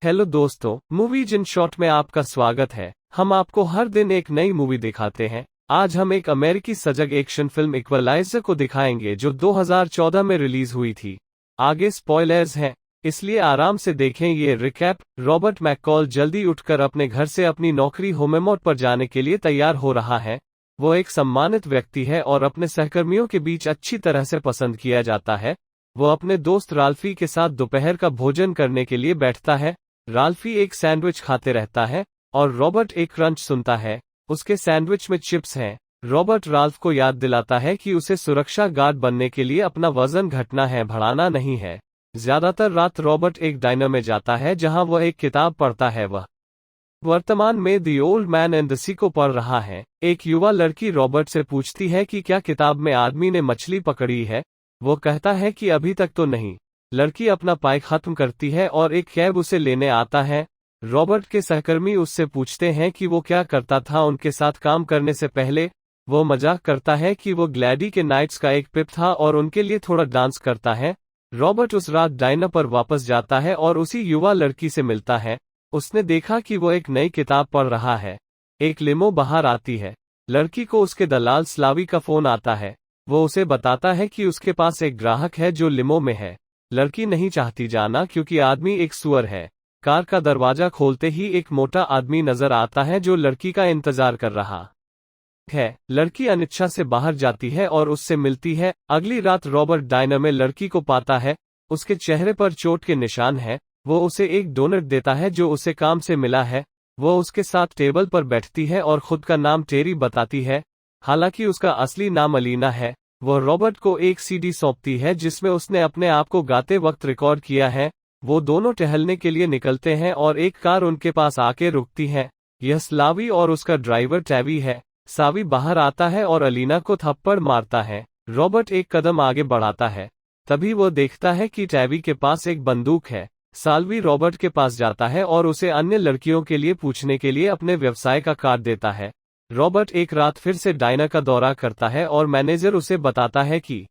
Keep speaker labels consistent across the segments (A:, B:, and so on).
A: Hello दोस्तों, movies in short में आपका स्वागत है। हम आपको हर दिन एक नई मूवी दिखाते हैं। आज हम एक अमेरिकी सजग एक्शन फिल्म इक्वलाइजर को दिखाएंगे जो 2014 में रिलीज हुई थी। आगे स्पॉयलर्स हैं, इसलिए आराम से देखें। ये रिकैप। रॉबर्ट मैककॉल जल्दी उठकर अपने घर से अपनी नौकरी होमेमोट पर जाने के लिए तैयार हो रहा है। वो एक सम्मानित व्यक्ति है और अपने सहकर्मियों के बीच अच्छी तरह से पसंद किया जाता है। वो अपने दोस्त राल्फी के साथ दोपहर का भोजन करने के लिए बैठता है। राल्फी एक सैंडविच खाते रहता है और रॉबर्ट एक क्रंच सुनता है। उसके सैंडविच में चिप्स हैं। रॉबर्ट राल्फ को याद दिलाता है कि उसे सुरक्षा गार्ड बनने के लिए अपना वजन घटाना है, बढ़ाना नहीं है। ज्यादातर रात रॉबर्ट एक डाइनर में जाता है जहां वह एक किताब पढ़ता है। वह वर्तमान में the old man and the sea को पढ़ रहा है। एक युवा लड़की रॉबर्ट से पूछती है कि क्या किताब में आदमी ने मछली पकड़ी है। वो कहता है कि अभी तक तो नहीं। लड़की अपना पाई खत्म करती है और एक कैब उसे लेने आता है। रॉबर्ट के सहकर्मी उससे पूछते हैं कि वो क्या करता था उनके साथ काम करने से पहले। वो मजाक करता है कि वो ग्लैडी के नाइट्स का एक पिप था और उनके लिए थोड़ा डांस करता है। रॉबर्ट उस रात डाइनर पर वापस जाता है और उसी युवा लड़की से मिलता है। उसने देखा कि वो एक नई किताब पढ़ रहा है। एक लिमो बाहर आती है। लड़की को उसके दलाल स्लावी का फोन आता है। वो उसे बताता है कि उसके पास एक ग्राहक है जो लिमो में है। लड़की नहीं चाहती जाना क्योंकि आदमी एक सुअर है। कार का दरवाजा खोलते ही एक मोटा आदमी नजर आता है जो लड़की का इंतजार कर रहा है। लड़की अनिच्छा से बाहर जाती है और उससे मिलती है। अगली रात रॉबर्ट डाइनर में लड़की को पाता है। उसके चेहरे पर चोट के निशान है। वो उसे एक डोनट देता है जो उसे काम से मिला है। वो उसके साथ टेबल पर बैठती है और खुद का नाम टेरी बताती है, हालांकि उसका असली नाम अलीना है। वो रॉबर्ट को एक सीडी सौंपती है जिसमें उसने अपने आप को गाते वक्त रिकॉर्ड किया है। वो दोनों टहलने के लिए निकलते हैं और एक कार उनके पास आके रुकती है। यह स्लावी और उसका ड्राइवर टैवी है। सावी बाहर आता है और अलीना को थप्पड़ मारता है। रॉबर्ट एक कदम आगे बढ़ाता है। तभी वो देखता है कि टैवी के पास एक बंदूक है। साल्वी रॉबर्ट के पास जाता है और उसे अन्य लड़कियों के लिए पूछने के लिए अपने व्यवसाय का कार्ड देता है। रॉबर्ट एक रात फिर से डाइनर का दौरा करता है और मैनेजर उसे बताता है कि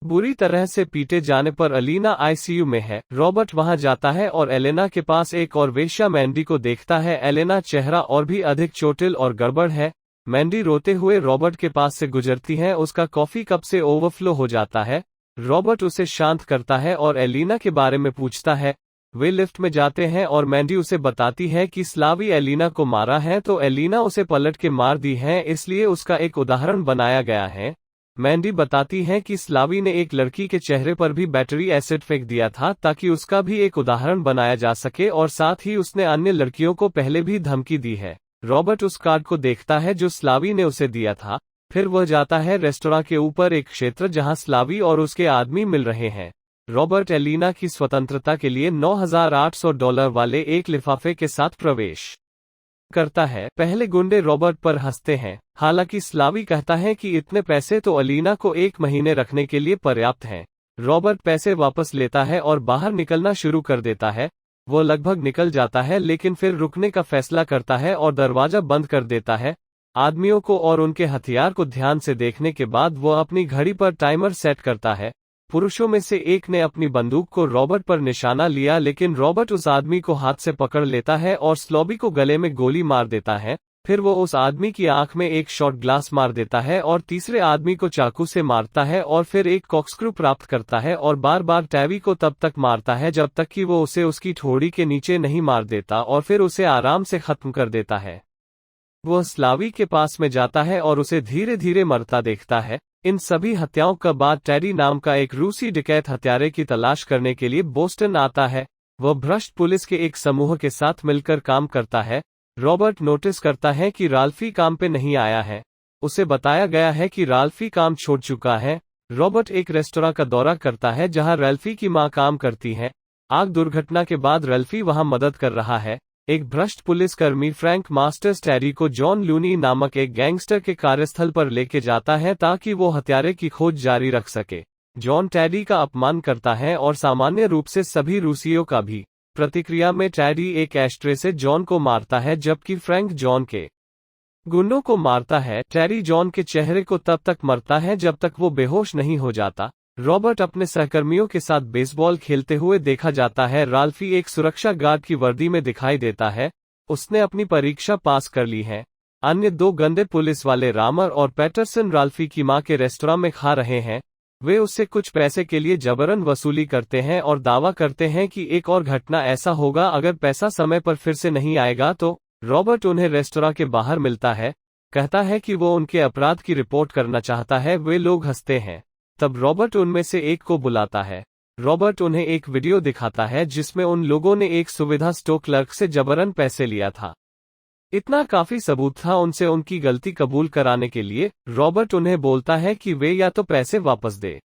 A: बुरी तरह से पीटे जाने पर अलीना आईसीयू में है। रॉबर्ट वहां जाता है और एलेना के पास एक और वेश्या मैंडी को देखता है। एलेना चेहरा और भी अधिक चोटिल और गड़बड़ है। मैंडी रोते हुए रॉबर्ट के पास से गुजरती है। उसका कॉफी कप से ओवरफ्लो हो जाता है। रॉबर्ट उसे शांत करता है और एलिना के बारे में पूछता है। वे लिफ्ट में जाते हैं और मैंडी उसे बताती है कि स्लावी एलिना को मारा है तो एलिना उसे पलट के मार दी है, इसलिए उसका एक उदाहरण बनाया गया है। मैंडी बताती है कि स्लावी ने एक लड़की के चेहरे पर भी बैटरी एसिड फेंक दिया था ताकि उसका भी एक उदाहरण बनाया जा सके और साथ ही उसने अन्य लड़कियों को पहले भी धमकी दी है। रॉबर्ट उस कार्ड को देखता है जो स्लावी ने उसे दिया था। फिर वह जाता है रेस्तोरां के ऊपर एक क्षेत्र जहां स्लावी और उसके आदमी मिल रहे हैं। रॉबर्ट एलिना की स्वतंत्रता के लिए $9,800 वाले एक लिफाफे के साथ प्रवेश करता है। पहले गुंडे रॉबर्ट पर हंसते हैं, हालांकि स्लावी कहता है कि इतने पैसे तो एलिना को 1 महीने रखने के लिए पर्याप्त हैं। रॉबर्ट पैसे वापस लेता है और बाहर निकलना शुरू कर देता है। वो लगभग निकल जाता है लेकिन फिर रुकने का फैसला करता है और दरवाजा बंद कर देता है। आदमियों को और उनके हथियार को ध्यान से देखने के बाद वो अपनी घड़ी पर टाइमर सेट करता है। पुरुषों में से एक ने अपनी बंदूक को रॉबर्ट पर निशाना लिया लेकिन रॉबर्ट उस आदमी को हाथ से पकड़ लेता है और स्लॉबी को गले में गोली मार देता है। फिर वो उस आदमी की आंख में एक शॉट ग्लास मार देता है और तीसरे आदमी को चाकू से मारता है और फिर एक कॉर्कस्क्रू प्राप्त करता है और बार बार टैवी को तब तक मारता है जब तक कि वो उसे उसकी ठोड़ी के नीचे नहीं मार देता और फिर उसे आराम से खत्म कर देता है। वह स्लावी के पास में जाता है और उसे धीरे धीरे मरता देखता है। इन सभी हत्याओं का बाद टेरी नाम का एक रूसी डकैत हत्यारे की तलाश करने के लिए बोस्टन आता है। वह भ्रष्ट पुलिस के एक समूह के साथ मिलकर काम करता है। रॉबर्ट नोटिस करता है कि राल्फी काम पे नहीं आया है। उसे बताया गया है कि राल्फी काम छोड़ चुका है। रॉबर्ट एक रेस्तोरां का दौरा करता है जहां राल्फी की मां काम करती है। आग दुर्घटना के बाद राल्फी वहां मदद कर रहा है। एक भ्रष्ट पुलिसकर्मी फ्रैंक मास्टर्स टैरी को जॉन लूनी नामक एक गैंगस्टर के कार्यस्थल पर लेके जाता है ताकि वो हत्यारे की खोज जारी रख सके। जॉन टैरी का अपमान करता है और सामान्य रूप से सभी रूसियों का भी। प्रतिक्रिया में टैरी एक एस्ट्रे से जॉन को मारता है जबकि फ्रैंक जॉन के गुंडों को मारता है। टैरी जॉन के चेहरे को तब तक मरता है जब तक वो बेहोश नहीं हो जाता। रॉबर्ट अपने सहकर्मियों के साथ बेसबॉल खेलते हुए देखा जाता है। राल्फी एक सुरक्षा गार्ड की वर्दी में दिखाई देता है। उसने अपनी परीक्षा पास कर ली है। अन्य दो गंदे पुलिस वाले रामर और पैटरसन राल्फी की मां के रेस्तरां में खा रहे हैं। वे उससे कुछ पैसे के लिए जबरन वसूली करते हैं और दावा करते हैं कि एक और घटना ऐसा होगा अगर पैसा समय पर फिर से नहीं आएगा तो। रॉबर्ट उन्हें रेस्तरां के बाहर मिलता है, कहता है कि वो उनके अपराध की रिपोर्ट करना चाहता है। वे लोग हंसते हैं। तब रॉबर्ट उनमें से एक को बुलाता है। रॉबर्ट उन्हें एक वीडियो दिखाता है जिसमें उन लोगों ने एक सुविधा स्टोर क्लर्क से जबरन पैसे लिया था। इतना काफी सबूत था उनसे उनकी गलती कबूल कराने के लिए। रॉबर्ट उन्हें बोलता है कि वे या तो पैसे वापस दे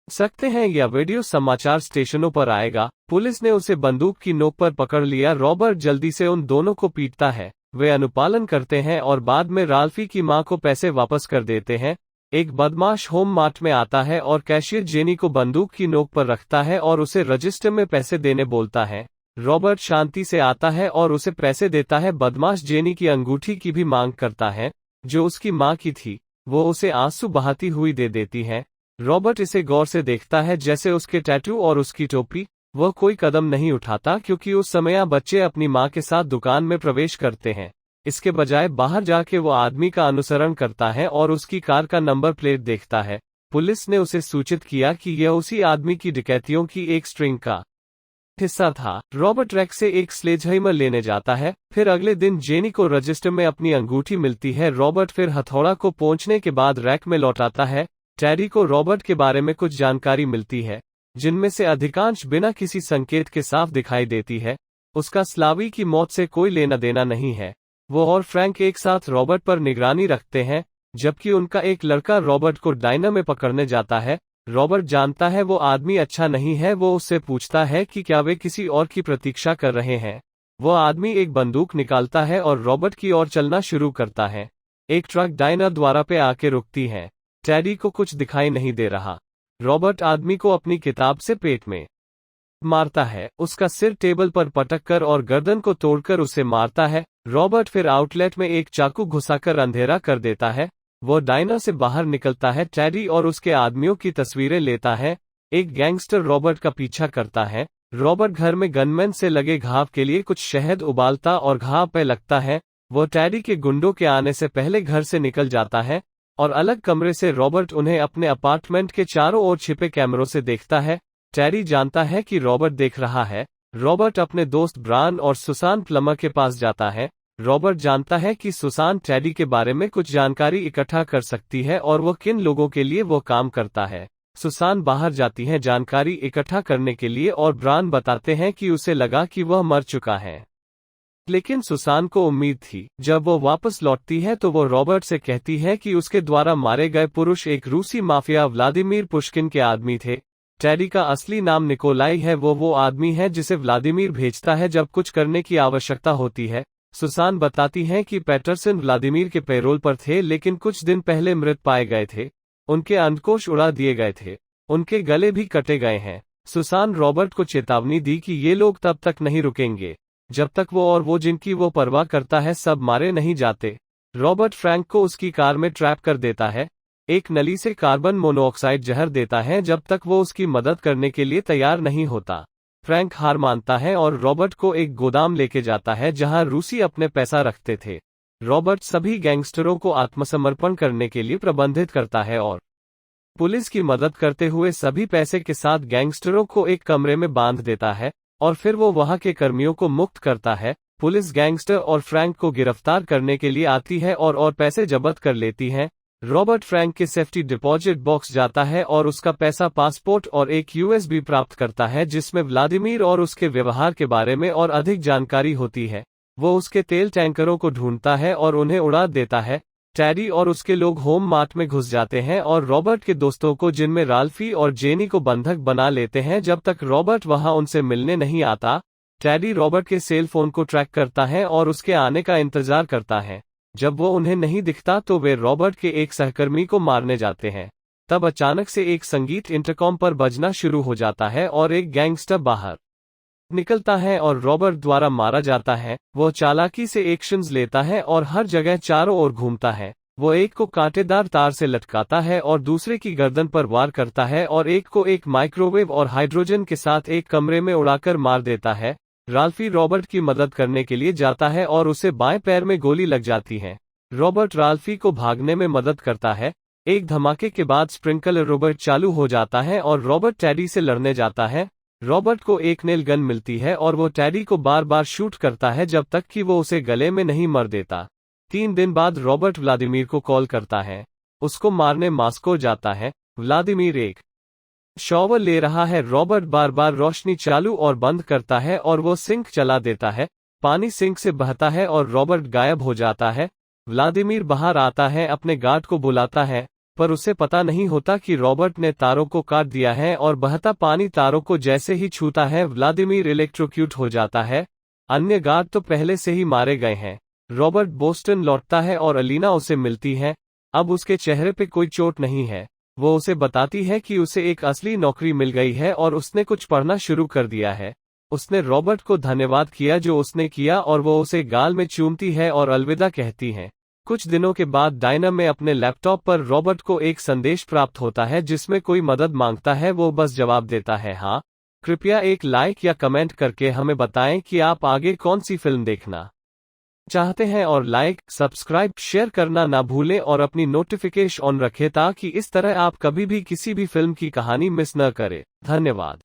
A: सकते हैं या वीडियो समाचार स्टेशनों पर आएगा। पुलिस ने उसे बंदूक की नोक पर पकड़ लिया। रॉबर्ट जल्दी से उन दोनों को पीटता है। वे अनुपालन करते हैं और बाद में राल्फी की मां को पैसे वापस कर देते हैं। एक बदमाश होम मार्ट में आता है और कैशियर जेनी को बंदूक की नोक पर रखता है और उसे रजिस्टर में पैसे देने बोलता है। रॉबर्ट शांति से आता है और उसे पैसे देता है। बदमाश जेनी की अंगूठी की भी मांग करता है जो उसकी मां की थी। वो उसे आंसू बहाती हुई दे देती है। रॉबर्ट इसे गौर से देखता है, जैसे उसके टैटू और उसकी टोपी। वह कोई कदम नहीं उठाता क्योंकि उस समय बच्चे अपनी मां के साथ दुकान में प्रवेश करते हैं। इसके बजाय बाहर जाके वो आदमी का अनुसरण करता है और उसकी कार का नंबर प्लेट देखता है। पुलिस ने उसे सूचित किया कि यह उसी आदमी की डकैतियों की एक स्ट्रिंग का हिस्सा था। रॉबर्ट रैक से एक स्लेजहैमर लेने जाता है। फिर अगले दिन जेनी को रजिस्टर में अपनी अंगूठी मिलती है। रॉबर्ट फिर हथौड़ा को पोंछने के बाद रैक में लौटाता है। टेडी को रॉबर्ट के बारे में कुछ जानकारी मिलती है, जिनमें से अधिकांश बिना किसी संकेत के साफ दिखाई देती है। उसका स्लावी की मौत से कोई लेना देना नहीं है। वो और फ्रैंक एक साथ रॉबर्ट पर निगरानी रखते हैं, जबकि उनका एक लड़का रॉबर्ट को डायना में पकड़ने जाता है। रॉबर्ट जानता है वो आदमी अच्छा नहीं है। वो उससे पूछता है कि क्या वे किसी और की प्रतीक्षा कर रहे हैं। वो आदमी एक बंदूक निकालता है और रॉबर्ट की ओर चलना शुरू करता है। एक ट्रक डायना द्वारा पे आके रुकती है। टेडी को कुछ दिखाई नहीं दे रहा। रॉबर्ट आदमी को अपनी किताब से पेट में मारता है। उसका सिर टेबल पर पटक कर और गर्दन को तोड़कर उसे मारता है। रॉबर्ट फिर आउटलेट में एक चाकू घुसाकर अंधेरा कर देता है। वो डायना से बाहर निकलता है। टेडी और उसके आदमियों की तस्वीरें लेता है। एक गैंगस्टर रॉबर्ट का पीछा करता है। रॉबर्ट घर में गनमैन से लगे घाव के लिए कुछ शहद उबालता और घाव पे लगता है। वो टेडी के गुंडों के आने से पहले घर से निकल जाता है और अलग कमरे से रॉबर्ट उन्हें अपने अपार्टमेंट के चारों ओर छिपे कैमरों से देखता है। टेडी जानता है कि रॉबर्ट देख रहा है। रॉबर्ट अपने दोस्त ब्रायन और सुसान प्लमर के पास जाता है। रॉबर्ट जानता है कि सुसान टेडी के बारे में कुछ जानकारी इकट्ठा कर सकती है और वो किन लोगों के लिए वो काम करता है। सुसान बाहर जाती है जानकारी इकट्ठा करने के लिए और ब्रायन बताते हैं कि उसे लगा कि वह मर चुका है, लेकिन सुसान को उम्मीद थी। जब वो वापस लौटती है तो वो रॉबर्ट से कहती है कि उसके द्वारा मारे गए पुरुष एक रूसी माफिया व्लादिमीर पुश्किन के आदमी थे। टेडी का असली नाम निकोलाई है। वो आदमी है जिसे व्लादिमीर भेजता है जब कुछ करने की आवश्यकता होती है। सुसान बताती है कि पैटरसन व्लादिमीर के पैरोल पर थे, लेकिन कुछ दिन पहले मृत पाए गए थे। उनके अंडकोश उड़ा दिए गए थे। उनके गले भी कटे गए हैं। सुसान रॉबर्ट को चेतावनी दी कि ये लोग तब तक नहीं रुकेंगे जब तक वो जिनकी वो परवाह करता है सब मारे नहीं जाते। रॉबर्ट फ्रैंक को उसकी कार में ट्रैप कर देता है। एक नली से कार्बन मोनोऑक्साइड जहर देता है जब तक वो उसकी मदद करने के लिए तैयार नहीं होता। फ्रैंक हार मानता है और रॉबर्ट को एक गोदाम लेके जाता है जहां रूसी अपने पैसा रखते थे। रॉबर्ट सभी गैंगस्टरों को आत्मसमर्पण करने के लिए प्रबंधित करता है और पुलिस की मदद करते हुए सभी पैसे के साथ गैंगस्टरों को एक कमरे में बांध देता है और फिर वो वहां के कर्मियों को मुक्त करता है। पुलिस गैंगस्टर और फ्रैंक को गिरफ्तार करने के लिए आती है और पैसे जब्त कर लेती है। रॉबर्ट फ्रैंक के सेफ्टी डिपॉजिट बॉक्स जाता है और उसका पैसा, पासपोर्ट और एक यूएसबी प्राप्त करता है जिसमें व्लादिमीर और उसके व्यवहार के बारे में और अधिक जानकारी होती है। वो उसके तेल टैंकरों को ढूंढता है और उन्हें उड़ा देता है। टेडी और उसके लोग होम मार्ट में घुस जाते हैं और रॉबर्ट के दोस्तों को, जिनमें राल्फी और जेनी को, बंधक बना लेते हैं जब तक रॉबर्ट वहां उनसे मिलने नहीं आता। टेडी रॉबर्ट के सेल फोन को ट्रैक करता है और उसके आने का इंतजार करता है। जब वो उन्हें नहीं दिखता तो वे रॉबर्ट के एक सहकर्मी को मारने जाते हैं। तब अचानक से एक संगीत इंटरकॉम पर बजना शुरू हो जाता है और एक गैंगस्टर बाहर निकलता है और रॉबर्ट द्वारा मारा जाता है। वो चालाकी से एक्शंस लेता है और हर जगह चारों ओर घूमता है। वो एक को कांटेदार तार से लटकाता है और दूसरे की गर्दन पर वार करता है और एक को एक माइक्रोवेव और हाइड्रोजन के साथ एक कमरे में उड़ाकर मार देता है। राल्फी रॉबर्ट की मदद करने के लिए जाता है और उसे बाएं पैर में गोली लग जाती है। रॉबर्ट राल्फी को भागने में मदद करता है। एक धमाके के बाद स्प्रिंकलर रॉबर्ट चालू हो जाता है और रॉबर्ट टेडी से लड़ने जाता है। रॉबर्ट को एक नेल गन मिलती है और वो टेडी को बार बार शूट करता है जब तक कि वो उसे गले में नहीं मर देता। 3 दिन बाद रॉबर्ट व्लादिमीर को कॉल करता है। उसको मारने मॉस्को जाता है। व्लादिमीर एक शॉवर ले रहा है। रॉबर्ट बार बार रोशनी चालू और बंद करता है और वो सिंक चला देता है। पानी सिंक से बहता है और रॉबर्ट गायब हो जाता है। व्लादिमीर बाहर आता है, अपने गार्ड को बुलाता है, पर उसे पता नहीं होता कि रॉबर्ट ने तारों को काट दिया है और बहता पानी तारों को जैसे ही छूता है व्लादिमीर इलेक्ट्रोक्यूट हो जाता है। अन्य गार्ड तो पहले से ही मारे गए हैं। रॉबर्ट बोस्टन लौटता है और अलीना उसे मिलती है। अब उसके चेहरे पे कोई चोट नहीं है। वो उसे बताती है कि उसे एक असली नौकरी मिल गई है और उसने कुछ पढ़ना शुरू कर दिया है। उसने रॉबर्ट को धन्यवाद किया जो उसने किया और वो उसे गाल में चूमती है और अलविदा कहती है। कुछ दिनों के बाद डायना में अपने लैपटॉप पर रॉबर्ट को एक संदेश प्राप्त होता है जिसमें कोई मदद मांगता है। वो बस जवाब देता है हाँ। कृपया एक लाइक या कमेंट करके हमें बताएं कि आप आगे कौन सी फिल्म देखना चाहते हैं और लाइक, सब्सक्राइब, शेयर करना ना भूलें और अपनी नोटिफिकेशन ऑन रखें ताकि इस तरह आप कभी भी किसी भी फिल्म की कहानी मिस न करें। धन्यवाद।